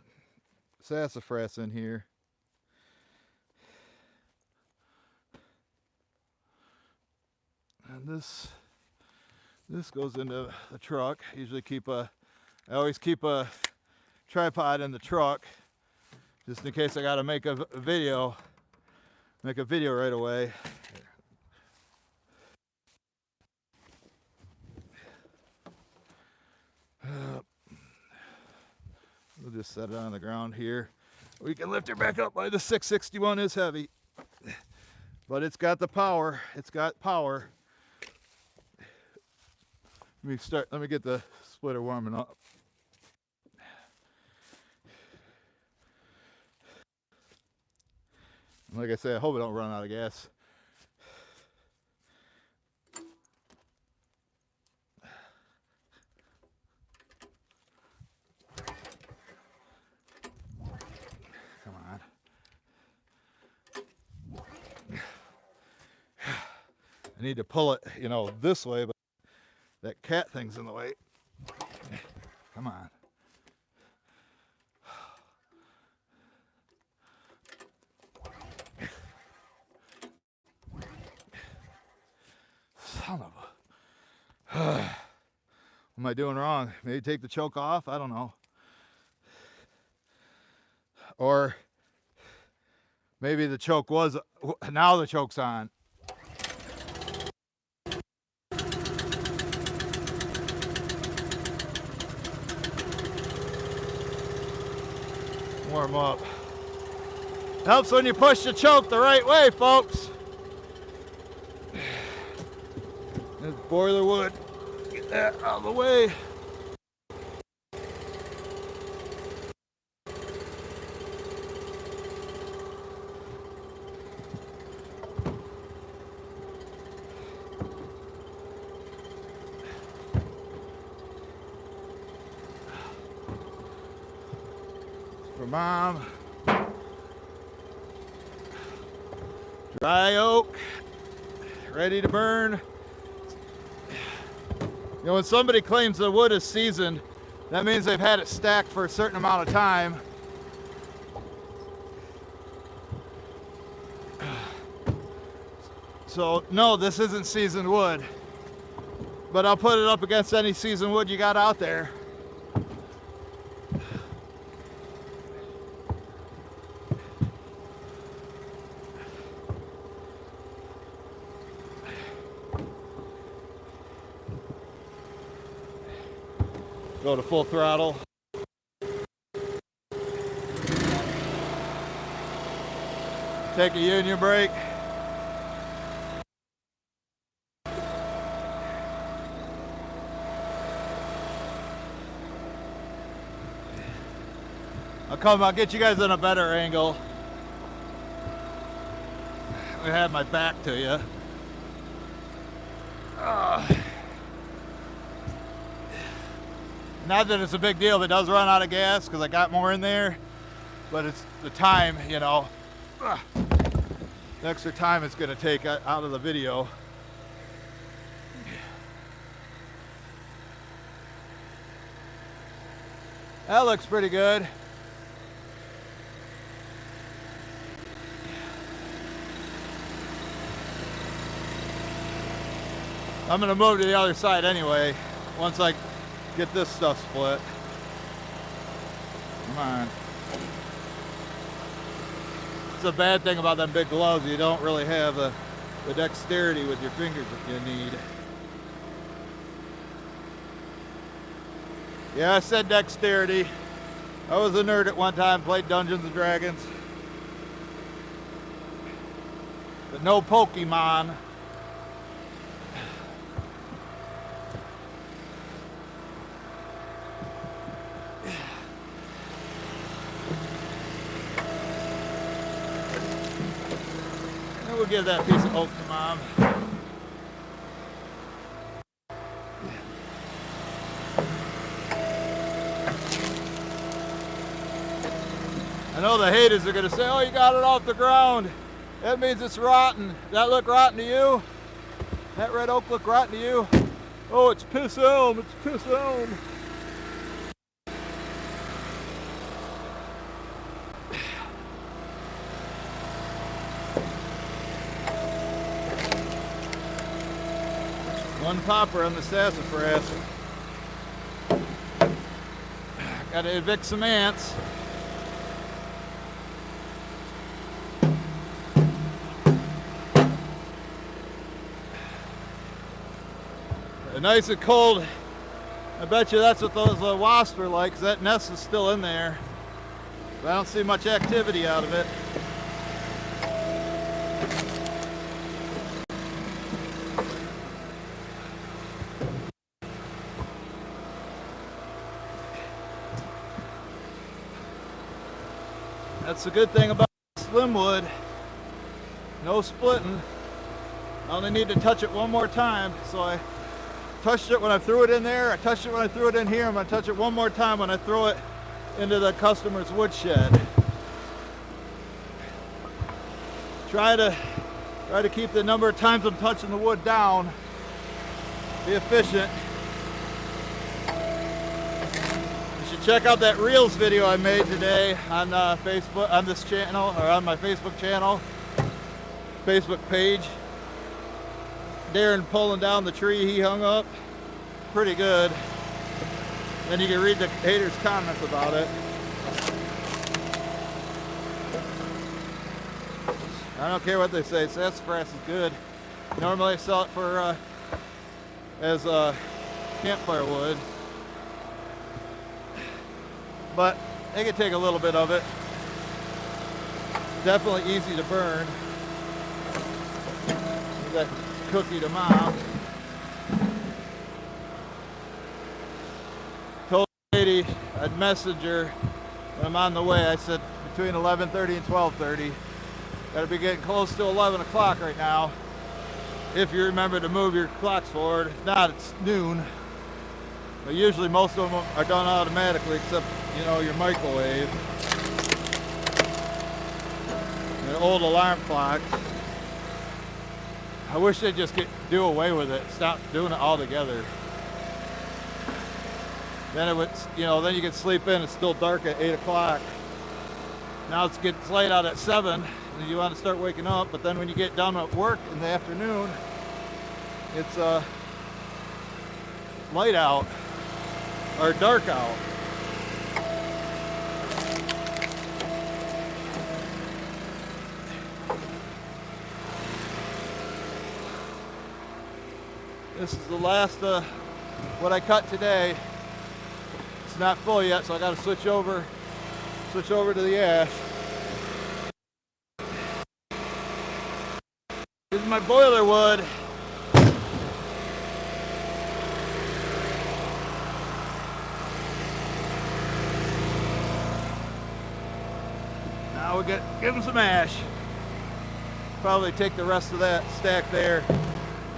sassafras in here. And this goes into the truck. Usually I always keep a tripod in the truck just in case I gotta make a video right away. We'll just set it on the ground here. We can lift her back up. By the 661 is heavy, but it's got the power. It's got power. Let me get the splitter warming up. Like I said, I hope I don't run out of gas. Come on. I need to pull it, you know, this way, but that cat thing's in the way. Come on. Son of a... What am I doing wrong? Maybe take the choke off? I don't know. Or maybe the choke was... Now the choke's on. Warm up. Helps when you push the choke the right way, folks. There's boiler wood. Get that out of the way. For Mom. Dry oak, ready to burn. You know, when somebody claims the wood is seasoned, that means they've had it stacked for a certain amount of time. So, no, this isn't seasoned wood. But I'll put it up against any seasoned wood you got out there. Go to full throttle. Take a union brake. I'll get you guys in a better angle. I have my back to you. Not that it's a big deal if it does run out of gas, because I got more in there, but it's the time, you know, the extra time it's going to take out of the video. That looks pretty good. I'm going to move to the other side anyway, once I get this stuff split. Come on. It's a bad thing about them big gloves. You don't really have the dexterity with your fingers that you need. Yeah, I said dexterity. I was a nerd at one time, played Dungeons and Dragons. But no Pokemon. We'll give that piece of oak to Mom. I know the haters are going to say, oh, you got it off the ground. That means it's rotten. Does that look rotten to you? That red oak look rotten to you? Oh, it's piss elm. It's piss elm. One popper on the sassafras. Gotta evict some ants. Nice and cold. I bet you that's what those wasps are like, because that nest is still in there. But I don't see much activity out of it. That's the good thing about slim wood. No splitting. I only need to touch it one more time. So I touched it when I threw it in there. I touched it when I threw it in here. I'm going to touch it one more time when I throw it into the customer's woodshed. Try to keep the number of times I'm touching the wood down. Be efficient. Check out that Reels video I made today on Facebook, on this channel, or on my Facebook channel, Facebook page. Darren pulling down the tree he hung up. Pretty good. Then you can read the haters' comments about it. I don't care what they say, sassafras is good. Normally I sell it for as campfire wood, but they can take a little bit of it. Definitely easy to burn. Give that cookie to Mom. Told the lady I'd message her when I'm on the way. I said between 11:30 and 12:30. Gotta be getting close to 11 o'clock right now. If you remember to move your clocks forward. If not, it's noon. But usually most of them are done automatically, except, you know, your microwave. The old alarm clock. I wish they'd just do away with it. Stop doing it altogether. Then it would, you know, then you could sleep in. It's still dark at 8 o'clock. Now it's getting light out at 7. And you want to start waking up, but then when you get done at work in the afternoon, it's light out or dark out. This is the last what I cut today. It's not full yet, so I got to switch over to the ash. This is my boiler wood. Now we give them some ash. Probably take the rest of that stack there.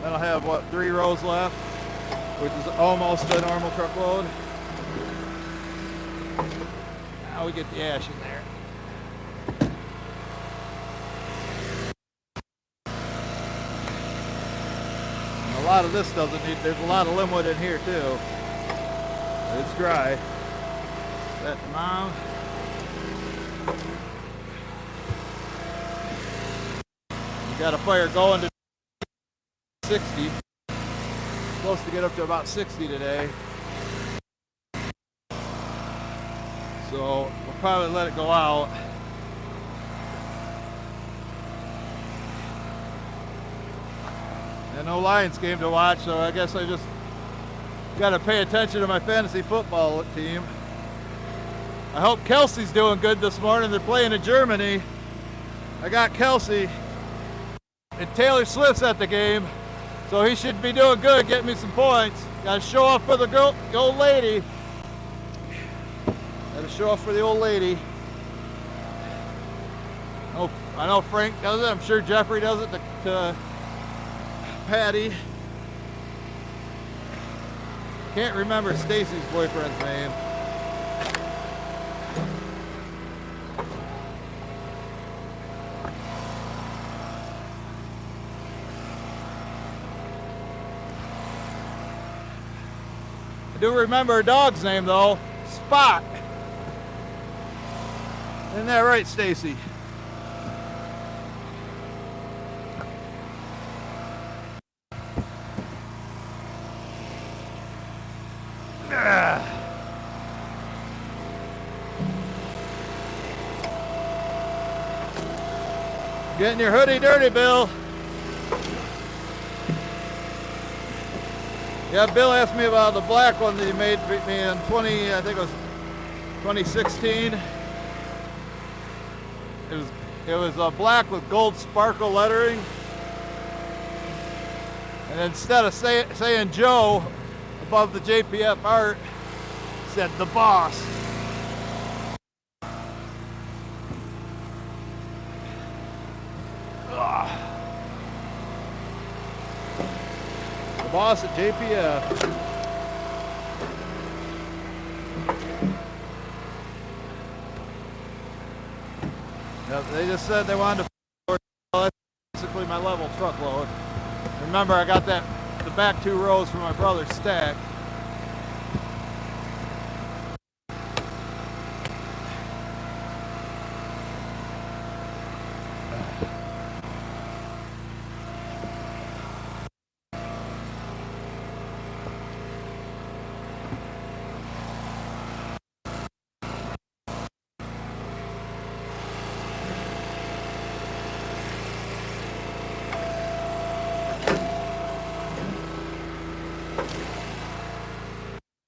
Then I'll have, what, 3 rows left, which is almost a normal truckload. Now we get the ash in there. A lot of this doesn't need, there's a lot of limwood in here too. It's dry. That to Mom. We got a fire going to 60. Supposed to get up to about 60 today. So we'll probably let it go out. And no Lions game to watch, so I guess I just got to pay attention to my fantasy football team. I hope Kelsey's doing good this morning. They're playing in Germany. I got Kelsey, and Taylor Swift's at the game, so he should be doing good, getting me some points. Got to show off for the old lady. Got to show off for the old lady. Oh, I know Frank does it. I'm sure Jeffrey does it to Patty. Can't remember Stacy's boyfriend's name. I do remember her dog's name though, Spot. Isn't that right, Stacy? Getting your hoodie dirty, Bill. Yeah, Bill asked me about the black one that he made me in I think it was 2016. It was black with gold sparkle lettering. And instead of saying Joe above the JPF art, it said the boss. The boss at JPF. Yep, they just said they wanted to. That's basically my level truckload. Remember, I got the back 2 rows from my brother's stack.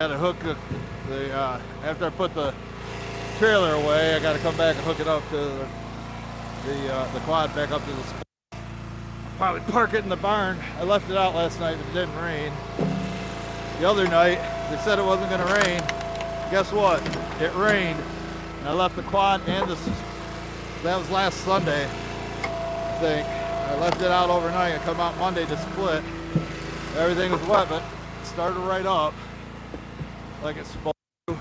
I had to hook the after I put the trailer away, I got to come back and hook it up to the quad back up to the spot. Probably park it in the barn. I left it out last night, but it didn't rain. The other night, they said it wasn't going to rain. Guess what? It rained. And I left the quad and that was last Sunday, I think. I left it out overnight and come out Monday to split. Everything was wet, but it started right up like it's supposed to.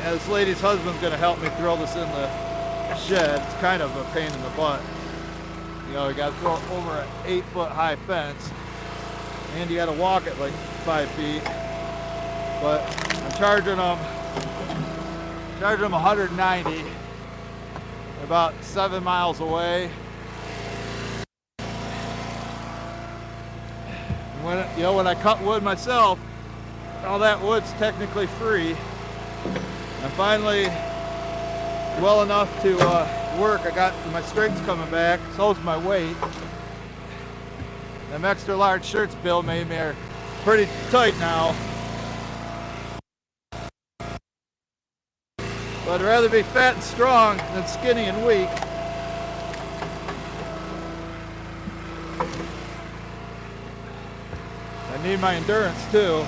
And this lady's husband's gonna help me throw this in the shed. It's kind of a pain in the butt. You know, you gotta throw it over an 8-foot high fence, and you gotta walk it like 5 feet. But I'm charging them 190, about 7 miles away. When I cut wood myself, all that wood's technically free. I'm finally well enough to work. I got my strength's coming back, so's my weight. Them extra large shirts Bill made me are pretty tight now. But I'd rather be fat and strong than skinny and weak. I need my endurance too.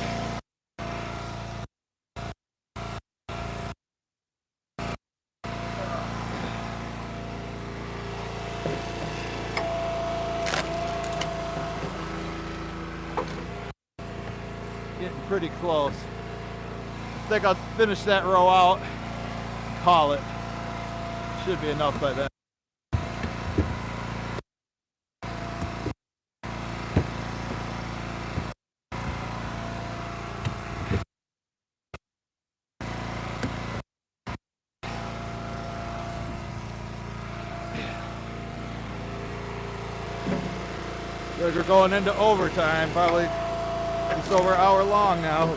Getting pretty close. I think I'll finish that row out. Call it. Should be enough by then. Because we're going into overtime, probably just over an hour long now.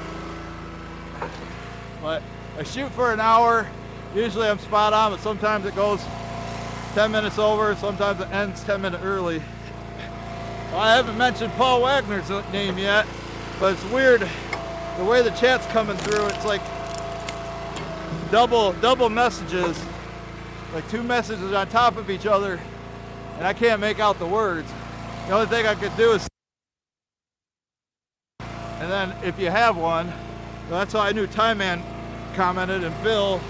But I shoot for an hour. Usually I'm spot on, but sometimes it goes 10 minutes over, sometimes it ends 10 minutes early. Well, I haven't mentioned Paul Wagner's name yet, but it's weird the way the chat's coming through. It's like double messages, like 2 messages on top of each other, and I can't make out the words. The only thing I could do is, and then if you have one, well, that's how I knew Time Man commented, and Bill,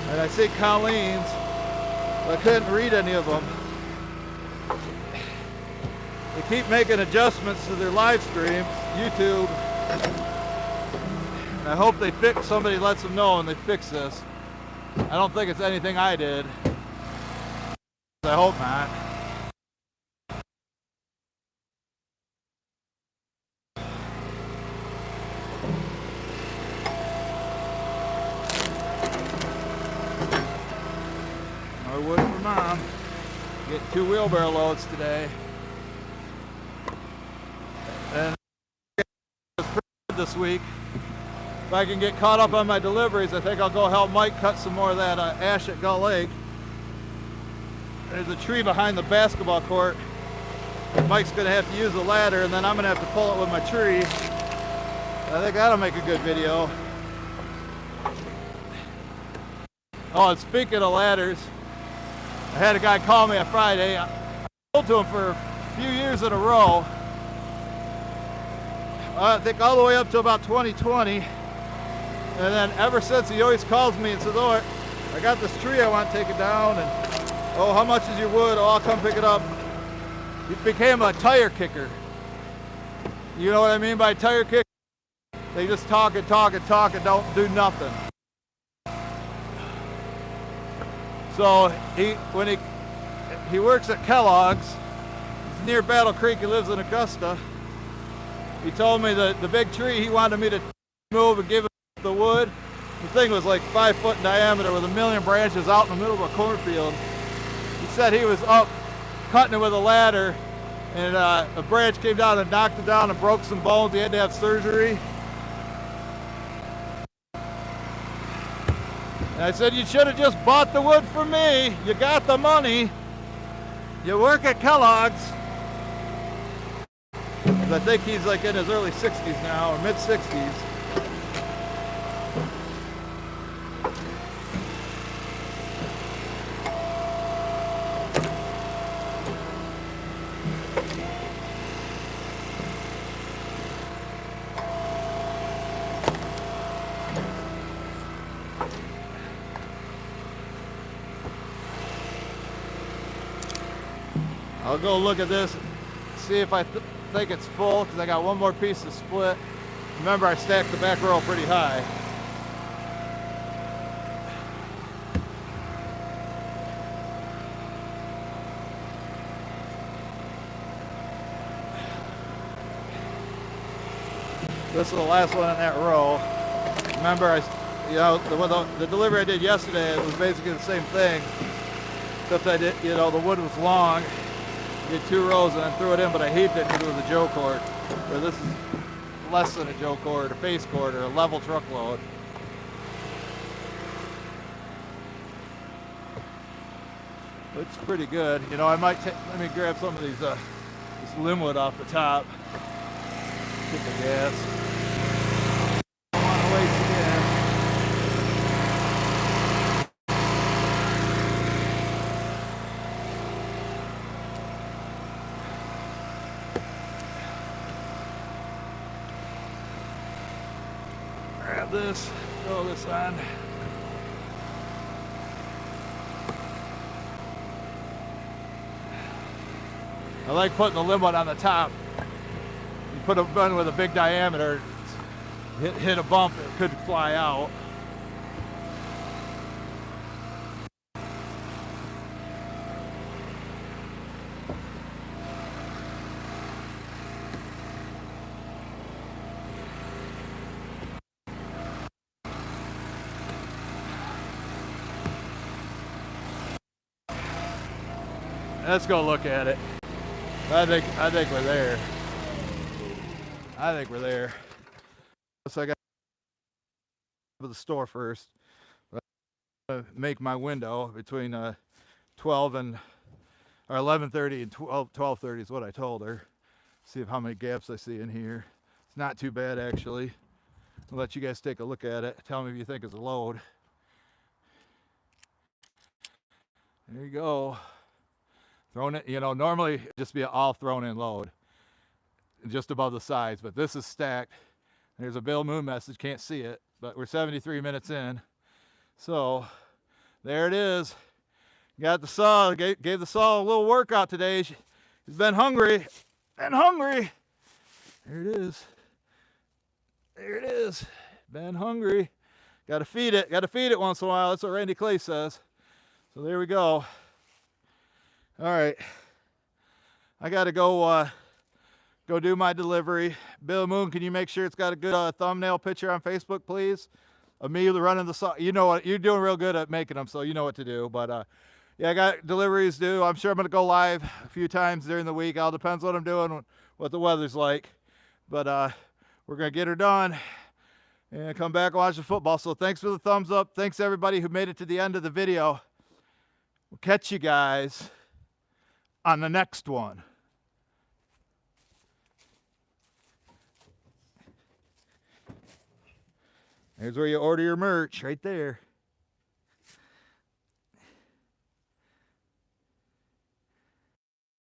and I see Colleen's, but I couldn't read any of them. They keep making adjustments to their live stream, YouTube, and I hope somebody lets them know and they fix this. I don't think it's anything I did. I hope not. More wood for Mom. Get 2 wheelbarrow loads today. And it's pretty good this week. If I can get caught up on my deliveries, I think I'll go help Mike cut some more of that ash at Gull Lake. There's a tree behind the basketball court. Mike's going to have to use the ladder, and then I'm going to have to pull it with my tree. I think that'll make a good video. Oh, and speaking of ladders, I had a guy call me on Friday. I told to him for a few years in a row. I think all the way up to about 2020. And then ever since, he always calls me and says, oh, I got this tree I want taken down, and oh, how much is your wood? Oh, I'll come pick it up. He became a tire kicker. You know what I mean by tire kicker? They just talk and talk and talk and don't do nothing. So when he works at Kellogg's, it's near Battle Creek. He lives in Augusta. He told me that the big tree he wanted me to move and give him the wood. The thing was like 5 foot in diameter with 1,000,000 branches out in the middle of a cornfield. He said he was up cutting it with a ladder, and a branch came down and knocked it down and broke some bones. He had to have surgery. And I said, you should have just bought the wood from me. You got the money. You work at Kellogg's. I think he's like in his early 60s now, or mid 60s. I'll go look at this, see if I think it's full, because I got one more piece to split. Remember, I stacked the back row pretty high. This is the last one in that row. Remember, the delivery I did yesterday, it was basically the same thing, except I did, the wood was long. Did 2 rows and then threw it in, but I heaped it because it was a Joe cord. Where this is less than a Joe cord, a face cord, or a level truckload. Looks pretty good. I might let me grab some of these this limwood off the top. Get the gas. Don't want to waste the gas. Grab this, throw this on. I like putting the limwood on the top. You put a gun with a big diameter, hit a bump, it could fly out. Let's go look at it. I think we're there. I think we're there. So I got to the store first. I'm gonna make my window between 12 and or 11:30 and 12:30 is what I told her. See how many gaps I see in here. It's not too bad actually. I'll let you guys take a look at it. Tell me if you think it's a load. There you go. Thrown it, normally it'd just be an all thrown in load, just above the sides, but this is stacked. There's a Bill Moon message, can't see it, but we're 73 minutes in. So there it is. Got the saw, gave the saw a little workout today. She's been hungry, There it is. There it is. Been hungry. Got to feed it once in a while. That's what Randy Clay says. So there we go. All right, I gotta go do my delivery. Bill Moon, can you make sure it's got a good thumbnail picture on Facebook, please? Of me running the saw. You know what, you're doing real good at making them, so you know what to do. But yeah, I got deliveries due. I'm sure I'm gonna go live a few times during the week. All depends what I'm doing, what the weather's like. But we're gonna get her done and come back and watch the football. So thanks for the thumbs up. Thanks everybody who made it to the end of the video. We'll catch you guys on the next one. There's where you order your merch, right there.